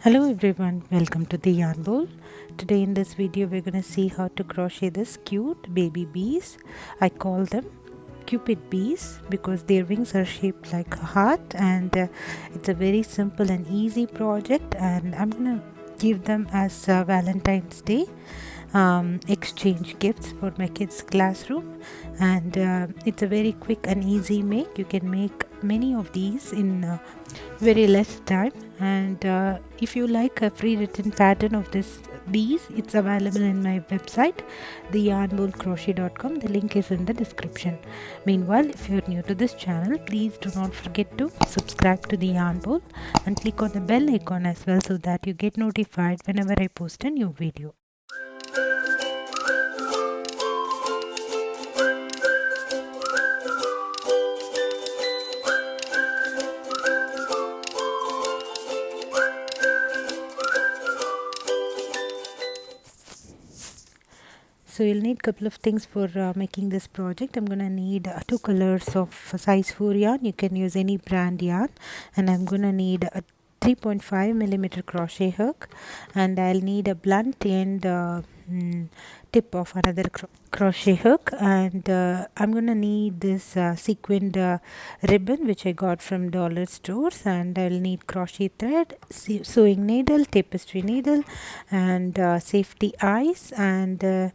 Hello everyone, welcome to the yarn bowl. Today in this video we're going to see how to crochet this cute baby bees. I call them Cupid bees because their wings are shaped like a heart, and it's a very simple and easy project, and I'm going to give them as Valentine's Day exchange gifts for my kids classroom. And it's a very quick and easy make. You can make many of these in very less time, and if you like a free written pattern of this bees, it's available in my website theyarnbowlcrochet.com. The link is in the description. Meanwhile, if you're new to this channel, please do not forget to subscribe to the yarn bowl and click on the bell icon as well, so that you get notified whenever I post a new video. So you'll need a couple of things for making this project. I'm gonna need 2 colors of size 4 yarn. You can use any brand yarn, and I'm gonna need a 3.5 millimeter crochet hook, and I'll need a blunt end tip of another crochet hook, and I'm gonna need this sequined ribbon which I got from dollar stores, and I'll need crochet thread, sewing needle, tapestry needle, and safety eyes, and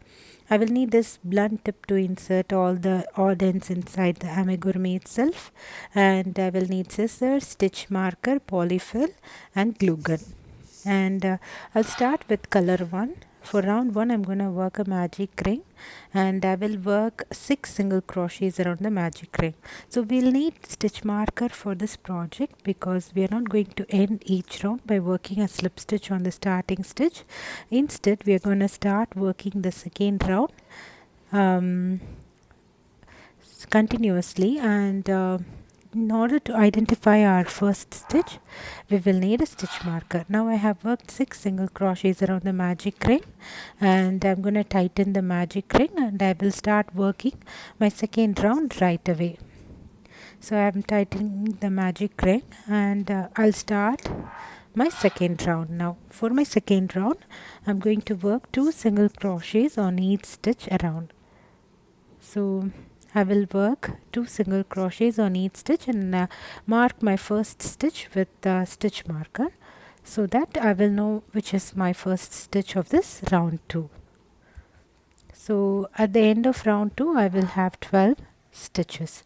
I will need this blunt tip to insert all the odd ends inside the amigurumi itself, and I will need scissors, stitch marker, polyfill, and glue gun. And I'll start with color 1. For round 1, I'm going to work a magic ring, and I will work 6 single crochets around the magic ring. So we'll need stitch marker for this project because we are not going to end each round by working a slip stitch on the starting stitch. Instead, we are going to start working the second round continuously, and in order to identify our first stitch, we will need a stitch marker. Now I have worked 6 single crochets around the magic ring, and I'm going to tighten the magic ring, and I will start working my second round right away. So I am tightening the magic ring, and I'll start my second round. Now for my second round, I'm going to work 2 single crochets on each stitch around. So I will work 2 single crochets on each stitch, and mark my first stitch with the stitch marker, so that I will know which is my first stitch of this round 2. So at the end of round 2, I will have 12 stitches.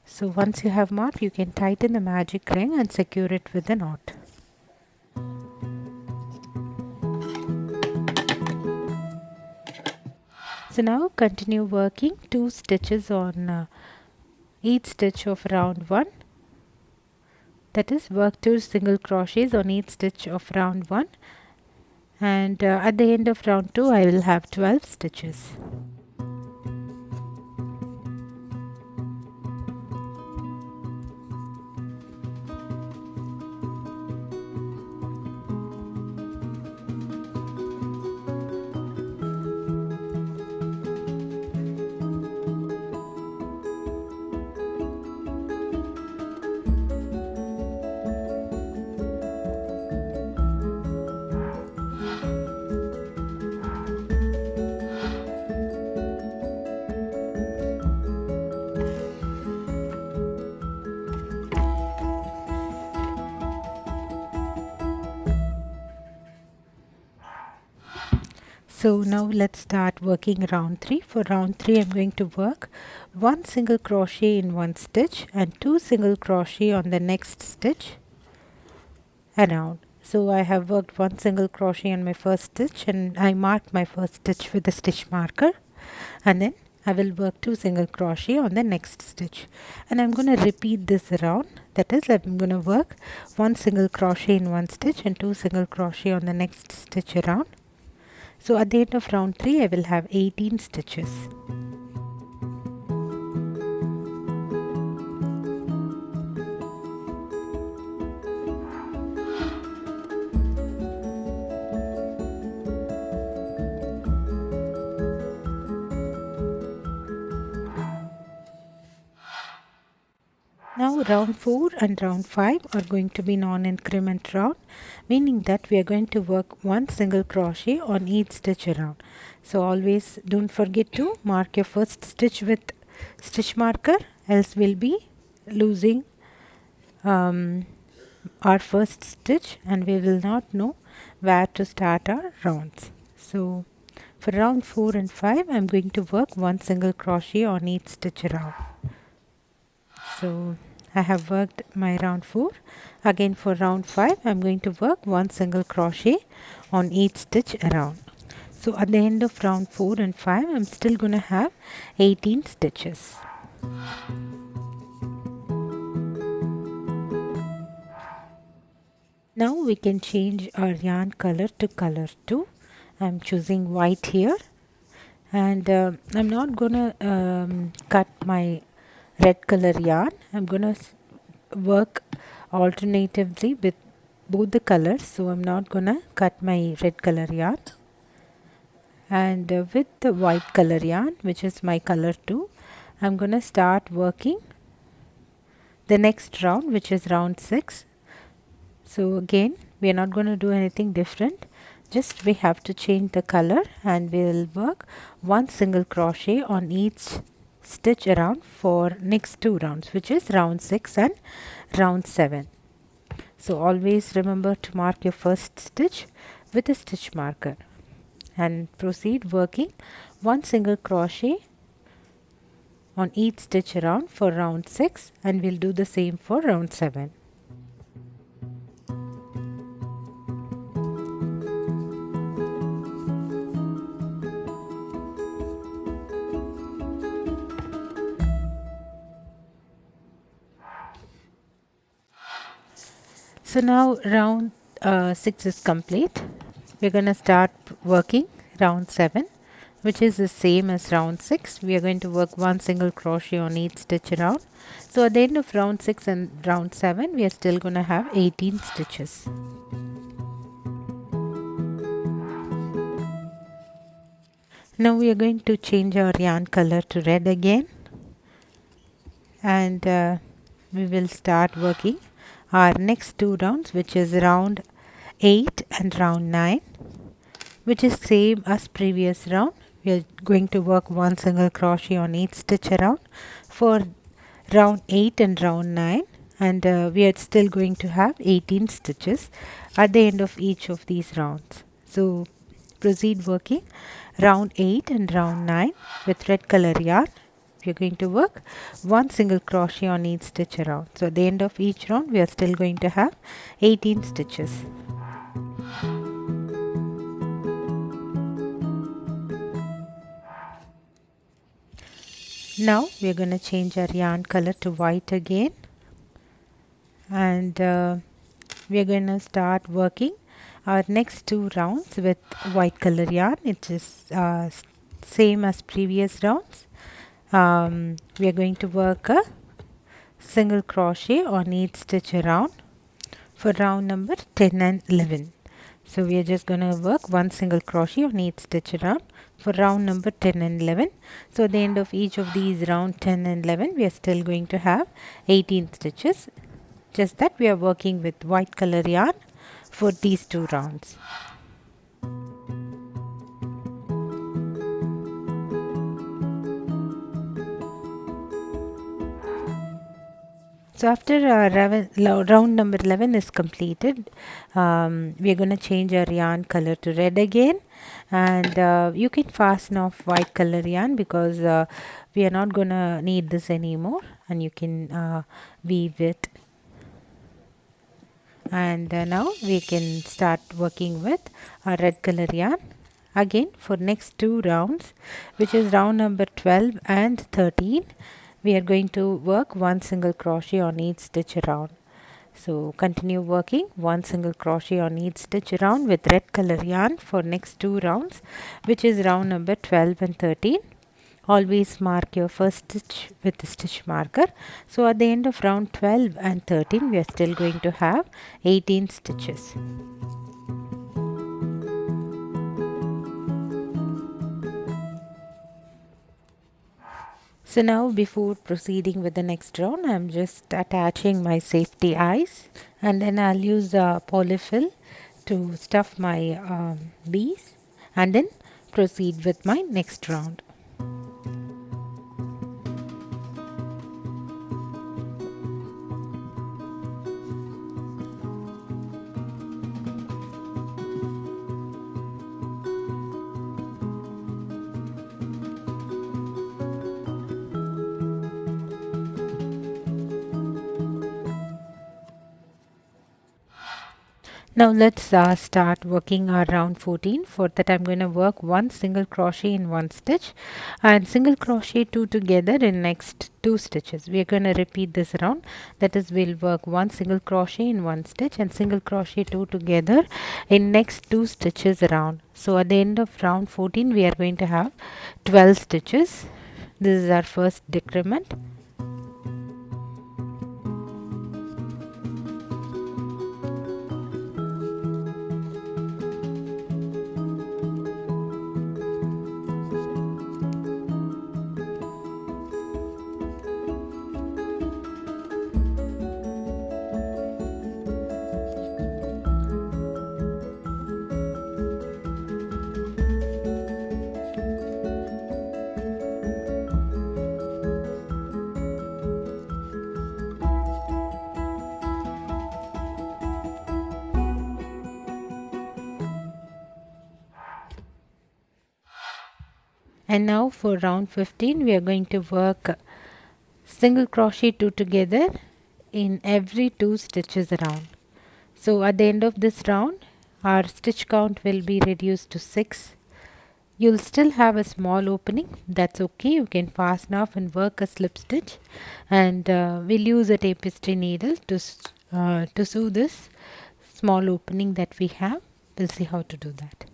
So once you have marked, you can tighten the magic ring and secure it with a knot. So now continue working 2 stitches on each stitch of round 1. That is, work 2 single crochets on each stitch of round 1, and at the end of round 2 I will have 12 stitches. So now let's start working round 3. For round 3, I'm going to work 1 single crochet in one stitch and 2 single crochet on the next stitch around. So I have worked 1 single crochet on my first stitch, and I marked my first stitch with the stitch marker, and then I will work 2 single crochet on the next stitch, and I'm going to repeat this around. That is, I'm going to work 1 single crochet in one stitch and 2 single crochet on the next stitch around. So at the end of round 3, I will have 18 stitches. Now round 4 and round 5 are going to be non-increment round, meaning that we are going to work one single crochet on each stitch around. So always don't forget to mark your first stitch with stitch marker, else we'll be losing our first stitch and we will not know where to start our rounds. So for round 4 and 5 I'm going to work one single crochet on each stitch around. So I have worked my round 4. Again for round 5 I'm going to work one single crochet on each stitch around. So at the end of round 4 and 5 I'm still going to have 18 stitches. Now we can change our yarn color to color 2. I'm choosing white here, and I'm not gonna cut my red color yarn. I'm gonna work alternatively with both the colors, so I'm not gonna cut my red color yarn. And with the white color yarn, which is my color 2, I'm gonna start working the next round, which is round 6. So again we are not going to do anything different, just we have to change the color and we'll work one single crochet on each stitch around for next 2 rounds, which is round 6 and round 7. So always remember to mark your first stitch with a stitch marker and proceed working one single crochet on each stitch around for round 6, and we'll do the same for round 7. So now round 6 is complete. We're going to start working round 7, which is the same as round 6. We are going to work one single crochet on each stitch around. So at the end of round 6 and round 7 we are still going to have 18 stitches. Now we are going to change our yarn color to red again, and we will start working our next 2 rounds, which is round 8 and round 9, which is same as previous round. We are going to work one single crochet on each stitch around for round 8 and round 9, and we are still going to have 18 stitches at the end of each of these rounds. So proceed working round 8 and round 9 with red color yarn. We are going to work one single crochet on each stitch around. So at the end of each round we are still going to have 18 stitches. Now we are going to change our yarn color to white again, and we are going to start working our next 2 rounds with white color yarn. It is same as previous rounds. We are going to work a single crochet on each stitch around for round number 10 and 11. So we are just going to work one single crochet on each stitch around for round number 10 and 11. So at the end of each of these round 10 and 11 we are still going to have 18 stitches, just that we are working with white color yarn for these 2 rounds. So after round number 11 is completed, we are going to change our yarn color to red again, and you can fasten off white color yarn because we are not going to need this anymore, and you can weave it. And now we can start working with our red color yarn again for next 2 rounds, which is round number 12 and 13. We are going to work one single crochet on each stitch around. So continue working one single crochet on each stitch around with red color yarn for next 2 rounds, which is round number 12 and 13. Always mark your first stitch with the stitch marker. So at the end of round 12 and 13 we are still going to have 18 stitches. So now before proceeding with the next round, I'm just attaching my safety eyes, and then I'll use polyfill to stuff my bees, and then proceed with my next round. Now let's start working our round 14. For that I'm going to work one single crochet in one stitch and single crochet two together in next two stitches. We are going to repeat this round. That is, we'll work one single crochet in one stitch and single crochet two together in next two stitches around. So at the end of round 14 we are going to have 12 stitches. This is our first decrement. And now for round 15 we are going to work single crochet two together in every two stitches around. So at the end of this round our stitch count will be reduced to 6. You'll still have a small opening, that's okay. You can fasten off and work a slip stitch, and we'll use a tapestry needle to sew this small opening that we have. We'll see how to do that.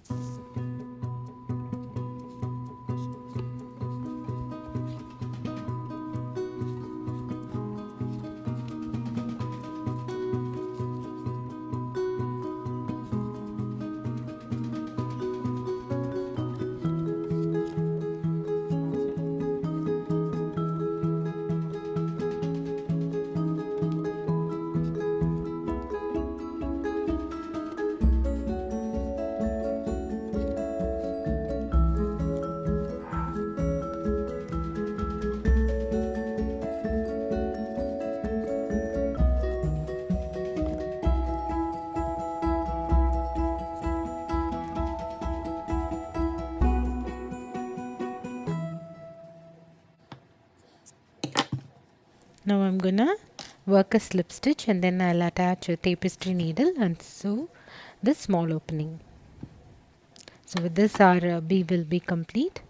Now I'm gonna work a slip stitch and then I'll attach a tapestry needle and sew this small opening. So with this our bee will be complete.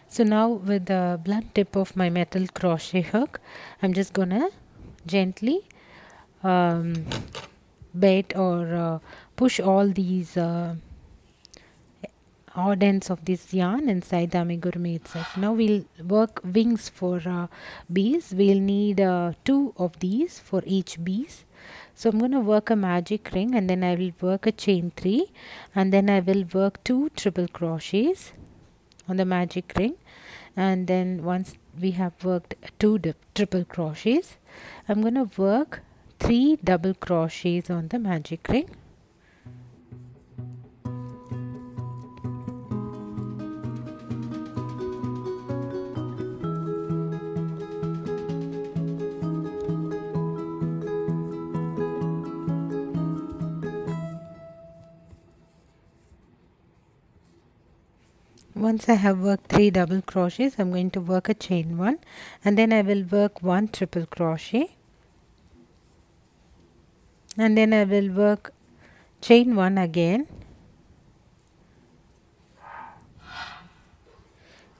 So now with the blunt tip of my metal crochet hook, I'm just gonna gently bait or push all these odd ends of this yarn inside the amigurumi itself. Now we'll work wings for bees. We'll need 2 of these for each bees. So I'm going to work a magic ring and then I will work a chain 3 and then I will work 2 triple crochets on the magic ring, and then once we have worked 2 triple crochets, I'm going to work 3 double crochets on the magic ring. Once I have worked 3 double crochets, I'm going to work a chain 1 and then I will work 1 triple crochet and then I will work chain 1 again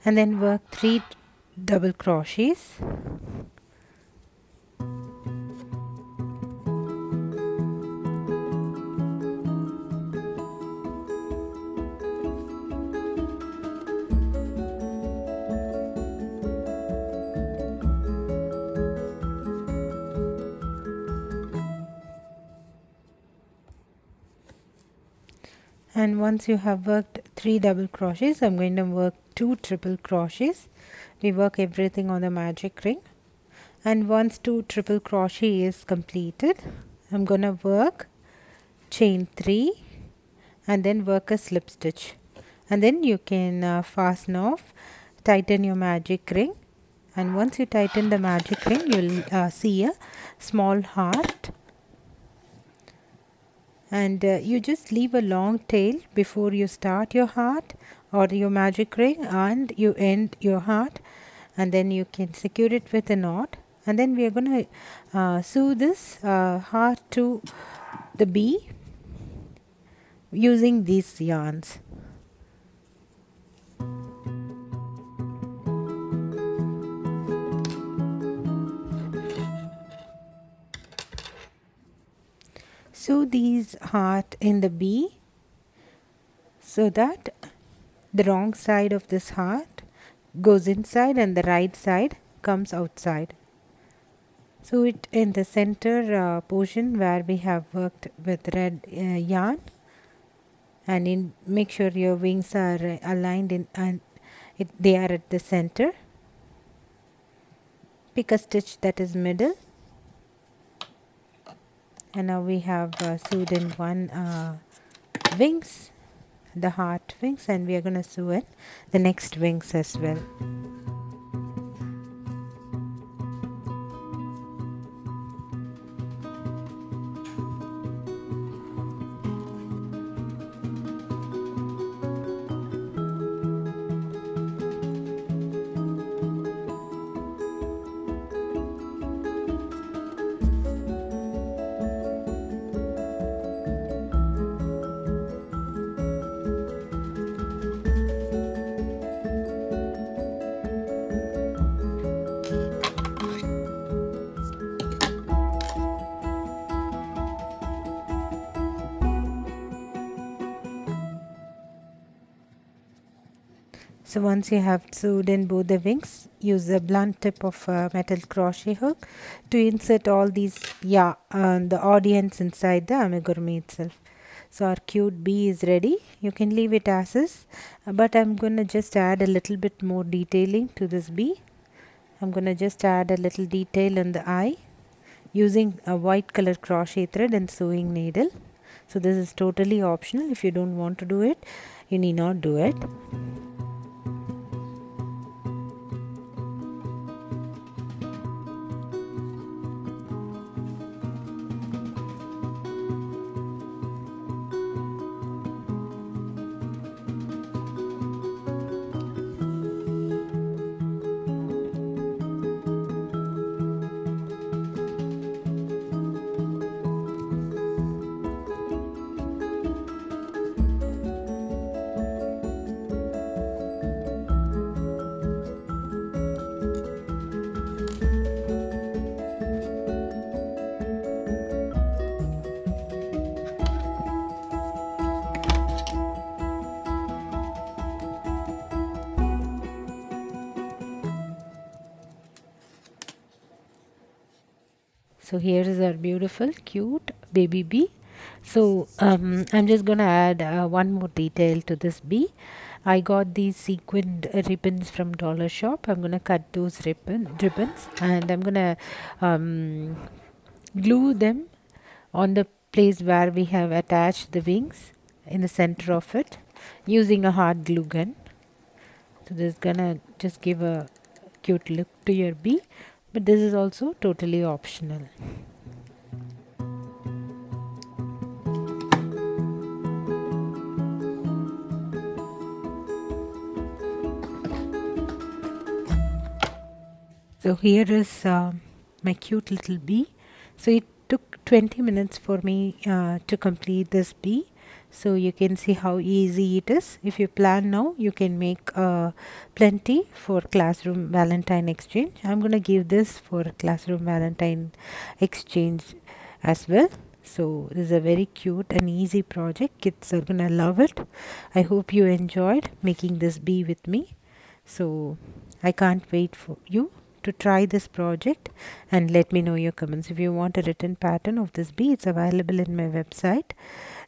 and then work 3 double crochets. And once you have worked 3 double crochets, I'm going to work 2 triple crochets. We work everything on the magic ring. And once 2 triple crochet is completed, I'm going to work chain 3 and then work a slip stitch, and then you can fasten off, tighten your magic ring. And once you tighten the magic ring, you'll see a small heart, and you just leave a long tail before you start your heart or your magic ring, and you end your heart, and then you can secure it with a knot. And then we are going to sew this heart to the bee using these yarns. Sew these heart in the bee so that the wrong side of this heart goes inside and the right side comes outside. Sew it in the center portion where we have worked with red yarn, and make sure your wings are aligned in and they are at the center. Pick a stitch that is middle, and now we have sewed in one wings, the heart wings, and we are going to sew in the next wings as well. So once you have sewed in both the wings, use the blunt tip of a metal crochet hook to insert all these the audience inside the amigurumi itself. So our cute bee is ready. You can leave it as is, but I'm going to just add a little bit more detailing to this bee. I'm going to just add a little detail in the eye using a white color crochet thread and sewing needle. So this is totally optional. If you don't want to do it, you need not do it. So here is our beautiful cute baby bee. So I'm just gonna add one more detail to this bee. I got these sequined ribbons from dollar shop. I'm gonna cut those ribbons, and I'm gonna glue them on the place where we have attached the wings in the center of it using a hard glue gun. So this is gonna just give a cute look to your bee, but this is also totally optional. So here is my cute little bee. So it took 20 minutes for me to complete this bee. So you can see how easy it is. If you plan now, you can make plenty for classroom Valentine exchange. I'm going to give this for classroom Valentine exchange as well. So this is a very cute and easy project. Kids are going to love it. I hope you enjoyed making this bee with me. So I can't wait for you to try this project and let me know your comments. If you want a written pattern of this bee, it's available in my website,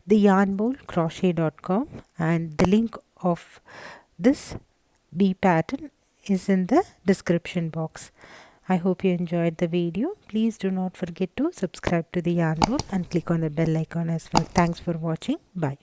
theyarnbowlcrochet.com, and the link of this bee pattern is in the description box. I hope you enjoyed the video. Please do not forget to subscribe to the Yarn Bowl and click on the bell icon as well. Thanks for watching. Bye.